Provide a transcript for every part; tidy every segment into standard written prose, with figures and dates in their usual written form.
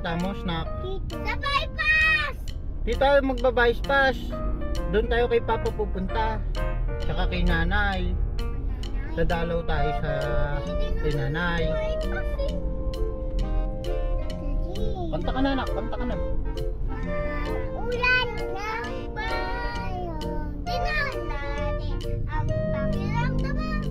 pupunta mo, snack? Sa bypass! Dito tayo magbabypass. Doon tayo kay Papa pupunta. Tsaka kay Nanay. Dadalaw tayo sa kay Nanay. Kanta ka na, anak. Kanta ka na. Ulan ng bayo. Tinahan natin ang pakiramdaman.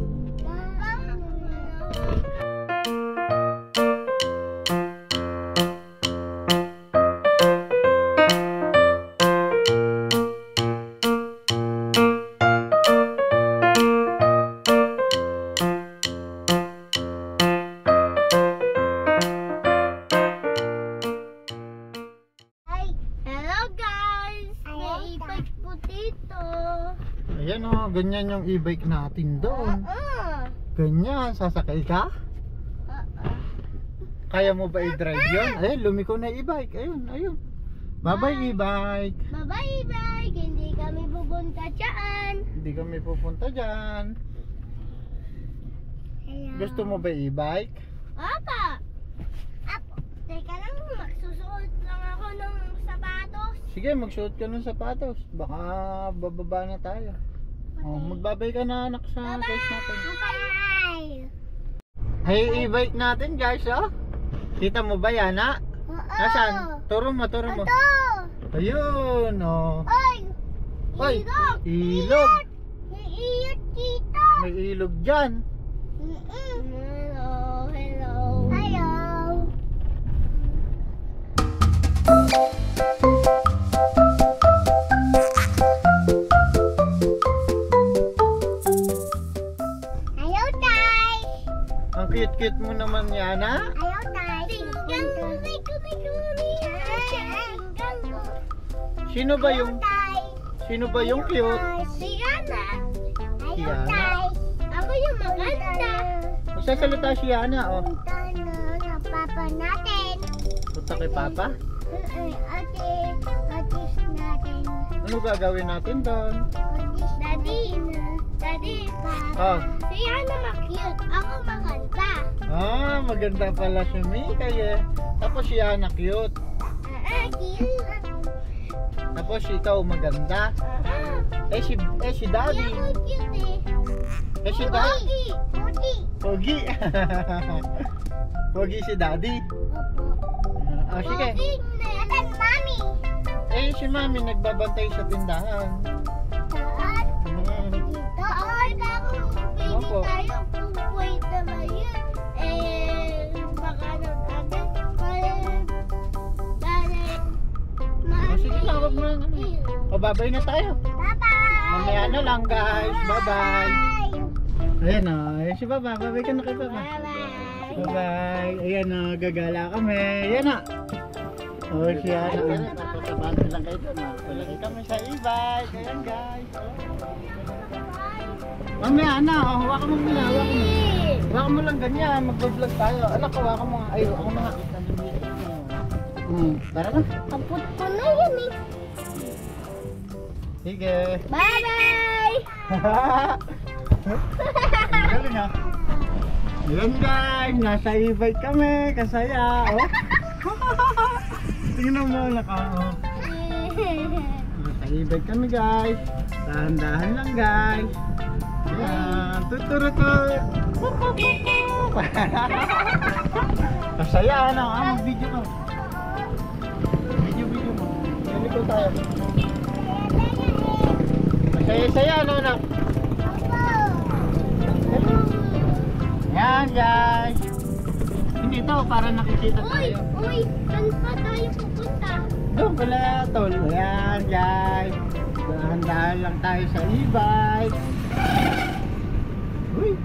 Ayan o, ganyan yung e-bike natin doon. Ganyan, sasakay ka? Kaya mo ba i-drive yun? Ayun, lumiko na e-bike. Ayun, ayun. Bye-bye e-bike. Bye-bye e-bike. Hindi kami pupunta dyan. Hindi kami pupunta dyan. Gusto mo ba e-bike? Apa. Teka lang, magsusuot lang ako ng sapatos. Sige, magsuot ka ng sapatos. Baka bababa na tayo. Oh, magbabay ka na anak sa guys natin. Bye! Ay, e-bike natin guys, oh. Kita mo ba yan, ha? Nasaan? Turo mo, turo mo. Ito! Ayun, oh. Ay! Ay, Ilog! ilog. May iyot dito! May ilog dyan. Hello! Hello! Hello! Hello, Tay! Ang cute-cute mo naman yan, ha? Hello, Tay! Tinggang kumi! Sino ba yung cute? Si Yana! Si Yana? Ako yung maganda! Magsasalita si Yana, oh. Punta na sa papa natin! Punta kay Papa? Atis natin! Ano gagawin natin doon? Daddy! Oh. Si Yana ma-cute! Ako maganda! Ah, maganda pala si Mika, eh. Tapos si Yana cute. Cute! Tapos ikaw maganda. Si Daddy. Hindi ako cute eh! Si Daddy. Pogi! Pogi. Pogi si Daddy. Opo! Ah, sige. Pogi! Nasaan Mami? Si Mami nagbabantay sa tindahan. Saan? Mm. Dito? Ay, kung pwede Opo. tayo kung wait naman yun. Baka nag-agad. Sige na, wag mo na. O, babay na tayo. Bye-bye! Mamaya na lang guys. Bye-bye. Ayan o. Si Baba. Babay ka na kay Baba. Bye-bye! Bye-bye. Ayan o. Gagala kami. Ayan o. O, si Ana. Papapapante lang kayo doon. Palagay kami sa e-bike. Ayan guys. Mamaya na. O, hawakan mo muna. Hawakan mo. Hawakan mo lang ganyan. Mag-vlog tayo. Anak, hawakan mo. Ay, ako na nga. Tara na. Kaput ko na yan eh. Sige. Bye-bye! Ang galing ha. Ayan guys, nasa e-bike kami, kasaya. Oh. Tingnan mo na ka. Oh. Nasa e-bike kami guys. Dahan-dahan lang guys. Ayan, tuturutut. Kasaya ano, mag-video ko. Video mo. Hindi ko tayo. Masaya-saya ano anak. Yan guys. Hindi ito para nakikita tayo. Uy! Saan pa tayo pupunta? Doon pala tol. Ayan guys. Dahan-dahan lang tayo sa e-bike. Uy.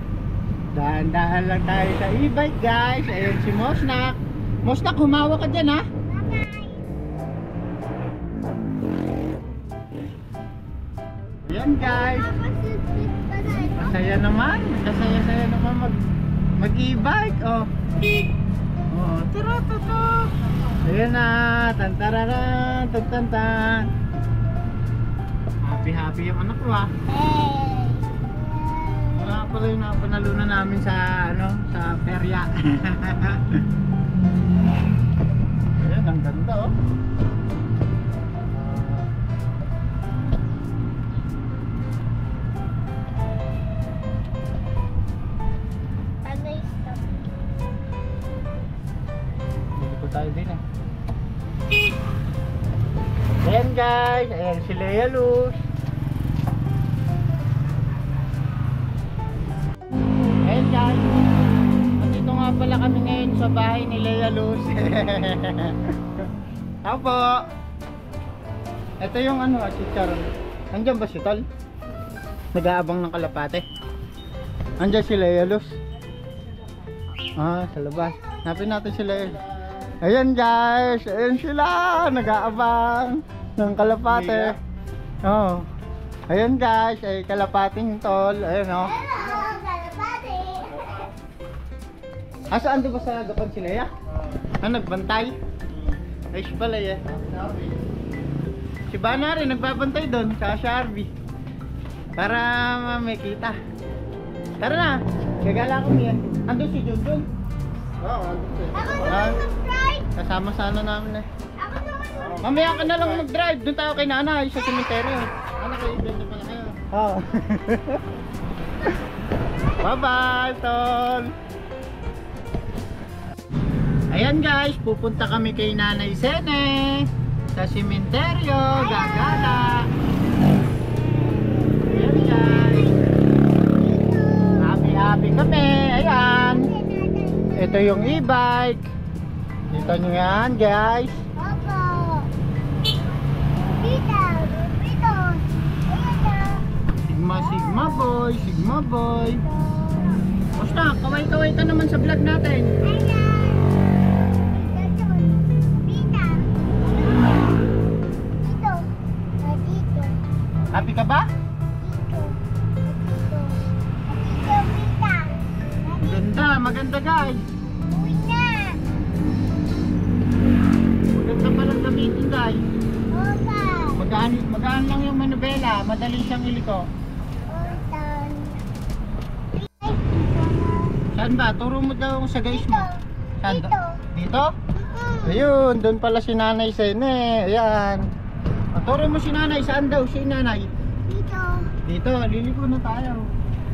Dahan-dahan lang tayo sa e-bike guys. Ayan si Mosnak. Mosnak, humawa ka dyan ha. Ayan guys. Masaya naman. Masaya-saya naman mag-e-bike. Oh. Oh, tara-tara. Ayan na. Tantararan. Tantantan. Happy-happy yung anak ko ah. Wala pa rin na panalunan namin sa ano, sa perya. Ayan. ang ganda oh. Tagay stop. Dito po tayo din eh. Ayan guys, ayan si Lea Luz. Ayan guys, nandito nga pala kami ngayon sa bahay ni Lea Luz. Ako po. Ito yung ano, si Charon. Andiyan ba si Tol? Nag-aabang ng kalapate. Andiyan si Lea Luz. Ah, sa labas. Hanapin natin si Lea. Ayan guys, ayan sila, nag-aabang ng kalapate. Oh. Ayan guys, ay kalapating Tol. Ayan oh. Hello, kalapati. Ah, saan di ba sa gapan si Lea? Ah, nagbantay? Ay, si pala eh. Si Bana rin, nagbabantay doon sa Sharby. Para may kita. Tara na, gagala ko niya. Andun si Junjun. Oo, andun siya. Ako naman mag-drive. Kasama sana namin eh. Ako naman mag-drive. Mamaya ka na lang mag-drive. Doon tayo kay nanay sa cemetery. Ano kayo, ibenta pala kayo? Oo. Bye-bye, Tol. Ayan guys, pupunta kami kay Nanay Sene sa sementeryo, gagala. Ayan guys, happy kami. Ayan, ito yung e-bike. Kita nyo yan guys. Opo. Dito. Dito. Ayan na. Sigma boy. Basta, kaway-kaway ka naman sa vlog natin. Ayan. Dito. Dito. Dito. Dito. Happy ka ba? Dito. Dito. Dito. Maganda guys. Uwi na. Maganda palang gamitin guys. Opa. Magaan lang yung manubela, madali siyang iliko. Otan. Saan ba? Turo mo daw sa guys mo. Saan Dito. daw? Dito? Ayun, doon pala si Nanay Sene. Ayan. Turo mo si Nanay, saan daw si Nanay? Dito. Dito, liliko na tayo.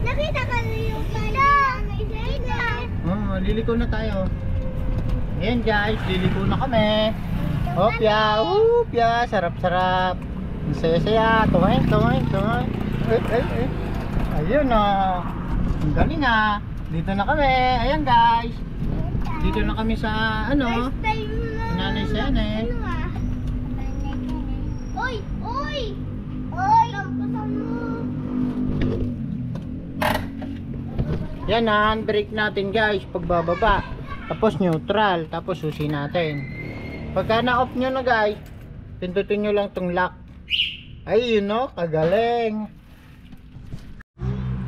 Nakita ka na yung dito. Oh, liliko na tayo. Ayan guys, liliko na kami. Hopya, sarap-sarap. Ang saya-saya, tumain. Ayun na. Ang galing na. Dito na kami. Ayan guys. Dito na kami sa ano, Nanay Sene. Oy! Oy! Oy! Lampasan mo! Yan na, handbrake natin guys pagbababa. Tapos neutral, tapos susi natin. Pagka na-off nyo na guys, pindutin nyo lang tong lock. Ay, yun no, kagaling.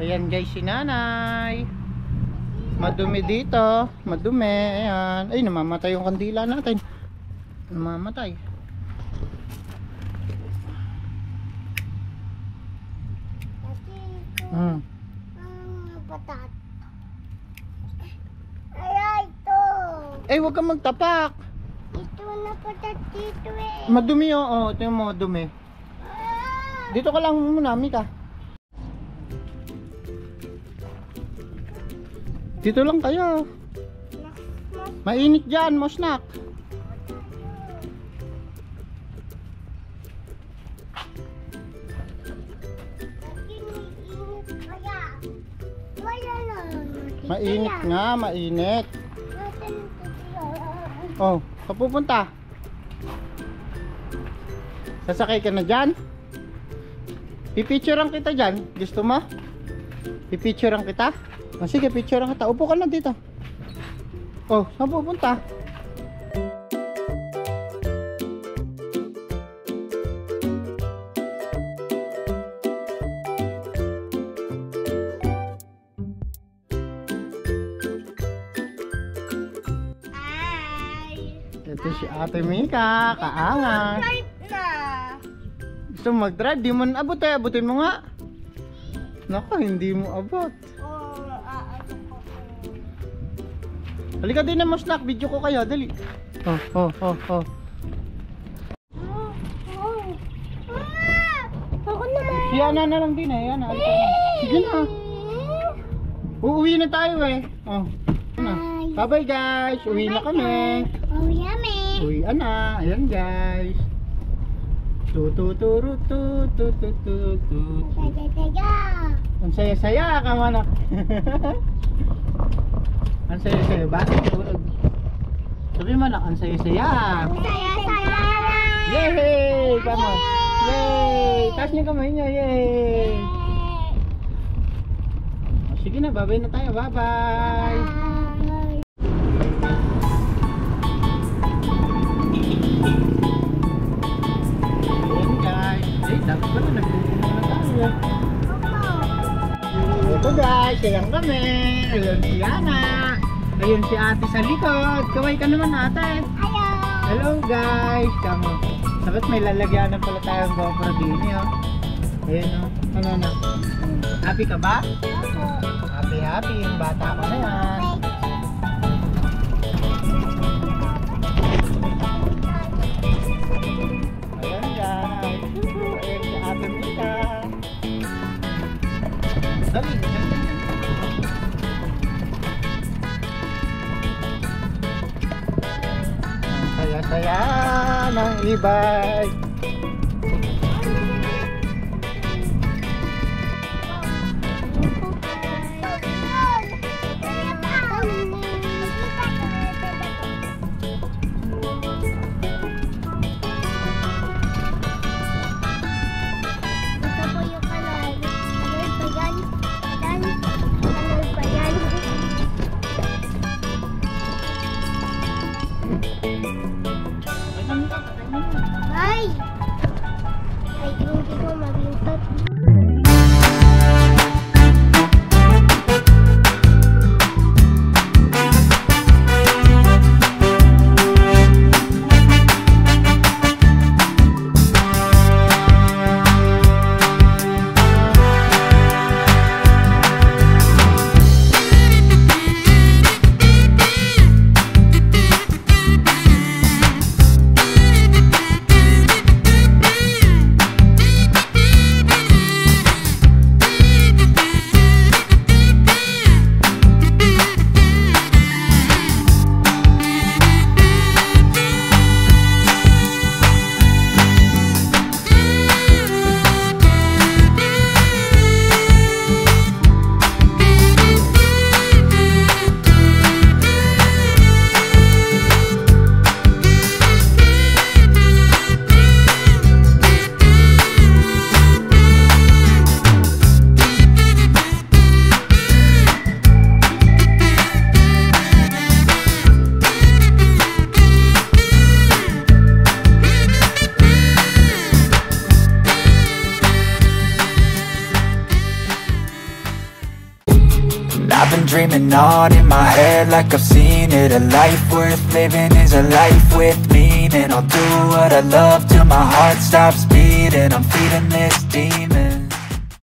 Ayan guys si Nanay. Madumi dito, madumi. Ayan. Ay, namamatay yung kandila natin. Namamatay. Patat. Ay, ito. Eh, huwag kang magtapak. Ito na patat dito eh. Madumi oo, ito yung madumi. Dito ka lang muna, Mika. Dito lang kayo. Mainit dyan, Mosnak. Mainit nga, mainit. Oh, kapupunta. Sasakay ka na dyan? Pipicturean kita dyan. Gusto mo? Pipicturean kita? Oh, sige, picturean kita. Upo ka na dito. Oh, saan pupunta? Ito si Ate Mika, kaangas. Right na. Gusto mo mag-drive? Di mo abot eh, abutin mo nga. Nako, hindi mo abot. Oh, Halika din na mo snack, video ko kayo, dali. Oh. Ako naman. Si Ana na lang din eh. Ana, alika na. Sige na. Uuwi na tayo eh. Oh. Ano? Bye-bye guys. Uwi na kami. Oh, yummy. Uwi na. Ayan guys. Tu. Taga. Ang saya-saya ka manak. Ang saya-saya ba? Sabi mo na, ang saya-saya. Saya-saya. Yay! Kamo. Yay! Taas niyo kamay niyo. Yay! O, sige na, bye-bye na tayo. Bye-bye! Ayan guys. Ay, dapat pala nagpupunta na tayo. Ito guys, ayan kami. Ayun si Ana. Ayun si ate sa likod. Kaway ka naman ate. Hello. Hello guys. Kamo. Dapat may lalagyanan pala tayong GoPro din oh. Ayun oh. Ano na? Happy ka ba? Happy. Yung bata ko na yan. Ayan guys. Ayun si ate Mika. Dali. Saya-saya ng ibay. Ito po yung kanal. Kanal pa yan. Kanal pa yan. Ay! Ay, hindi ko mabintot. I've been dreaming on in my head like I've seen it. A life worth living is a life with meaning. I'll do what I love till my heart stops beating. I'm feeding this demon.